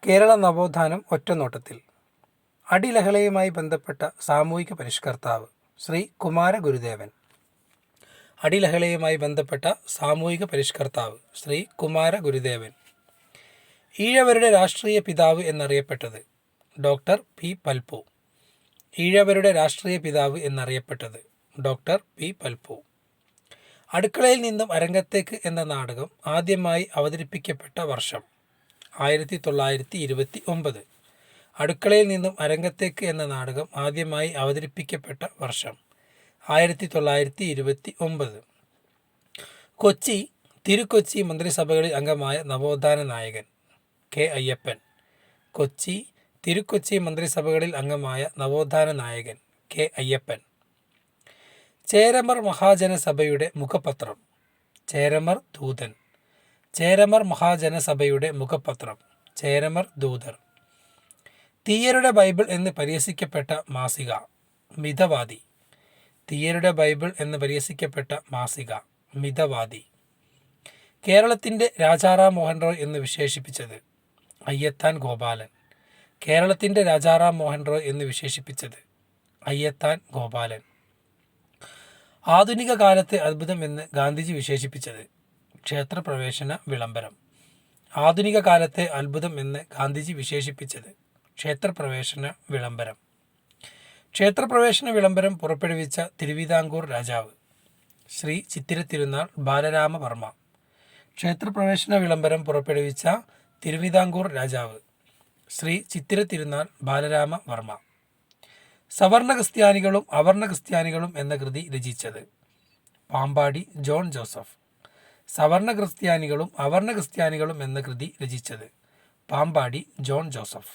കേരള നവോത്ഥാനം ഒറ്റനോട്ടത്തിൽ. അടിലഹളയുമായി ബന്ധപ്പെട്ട സാമൂഹിക പരിഷ്കർത്താവ് ശ്രീ കുമാരഗുരുദേവൻ. അടിലഹളയുമായി ബന്ധപ്പെട്ട സാമൂഹിക പരിഷ്കർത്താവ് ശ്രീ കുമാരഗുരുദേവൻ. ഈഴവരുടെ രാഷ്ട്രീയ പിതാവ് എന്നറിയപ്പെട്ടത് ഡോക്ടർ പി പൽപ്പു. ഈഴവരുടെ രാഷ്ട്രീയ പിതാവ് എന്നറിയപ്പെട്ടത് ഡോക്ടർ പി പൽപ്പു. അടുക്കളയിൽ നിന്നും അരങ്ങത്തേക്ക് എന്ന നാടകം ആദ്യമായി അവതരിപ്പിക്കപ്പെട്ട വർഷം 1929. അടുക്കളയിൽ നിന്നും അരങ്ങത്തേക്ക് എന്ന നാടകം ആദ്യമായി അവതരിപ്പിക്കപ്പെട്ട വർഷം 1929. കൊച്ചി, തിരുക്കൊച്ചി മന്ത്രിസഭകളിൽ അംഗമായ നവോത്ഥാന നായകൻ കെ അയ്യപ്പൻ. കൊച്ചി, തിരുക്കൊച്ചി മന്ത്രിസഭകളിൽ അംഗമായ നവോത്ഥാന നായകൻ കെ അയ്യപ്പൻ. ചേരമർ മഹാജനസഭയുടെ മുഖപത്രം ചേരമർ ദൂതൻ. ചേരമർ മഹാജനസഭയുടെ മുഖപത്രം ചേരമർ ദൂതർ. തീയരുടെ ബൈബിൾ എന്ന് പരിഹസിക്കപ്പെട്ട മാസിക മിതവാദി. തീയരുടെ ബൈബിൾ എന്ന് പരിഹസിക്കപ്പെട്ട മാസിക മിതവാദി. കേരളത്തിൻ്റെ രാജാറാം മോഹൻ റോയ് എന്ന് വിശേഷിപ്പിച്ചത് അയ്യത്താൻ ഗോപാലൻ. കേരളത്തിൻ്റെ രാജാറാം മോഹൻ റോയ് എന്ന് വിശേഷിപ്പിച്ചത് അയ്യത്താൻ ഗോപാലൻ. ആധുനിക കാലത്തെ അത്ഭുതം എന്ന് ഗാന്ധിജി വിശേഷിപ്പിച്ചത് ക്ഷേത്രപ്രവേശന വിളംബരം. ആധുനിക കാലത്തെ അത്ഭുതം എന്ന് ഗാന്ധിജി വിശേഷിപ്പിച്ചത് ക്ഷേത്രപ്രവേശന വിളംബരം. ക്ഷേത്രപ്രവേശന വിളംബരം പുറപ്പെടുവിച്ച തിരുവിതാംകൂർ രാജാവ് ശ്രീ ചിത്തിര തിരുനാൾ ബാലരാമവർമ്മ. ക്ഷേത്രപ്രവേശന വിളംബരം പുറപ്പെടുവിച്ച തിരുവിതാംകൂർ രാജാവ് ശ്രീ ചിത്തിര തിരുനാൾ ബാലരാമവർമ്മ. സവർണ ക്രിസ്ത്യാനികളും അവർണ ക്രിസ്ത്യാനികളും എന്ന കൃതി രചിച്ചത് പാമ്പാടി ജോൺ ജോസഫ്. സവർണ ക്രിസ്ത്യാനികളും അവർണ ക്രിസ്ത്യാനികളും എന്ന കൃതി രചിച്ചത് പാമ്പാടി ജോൺ ജോസഫ്.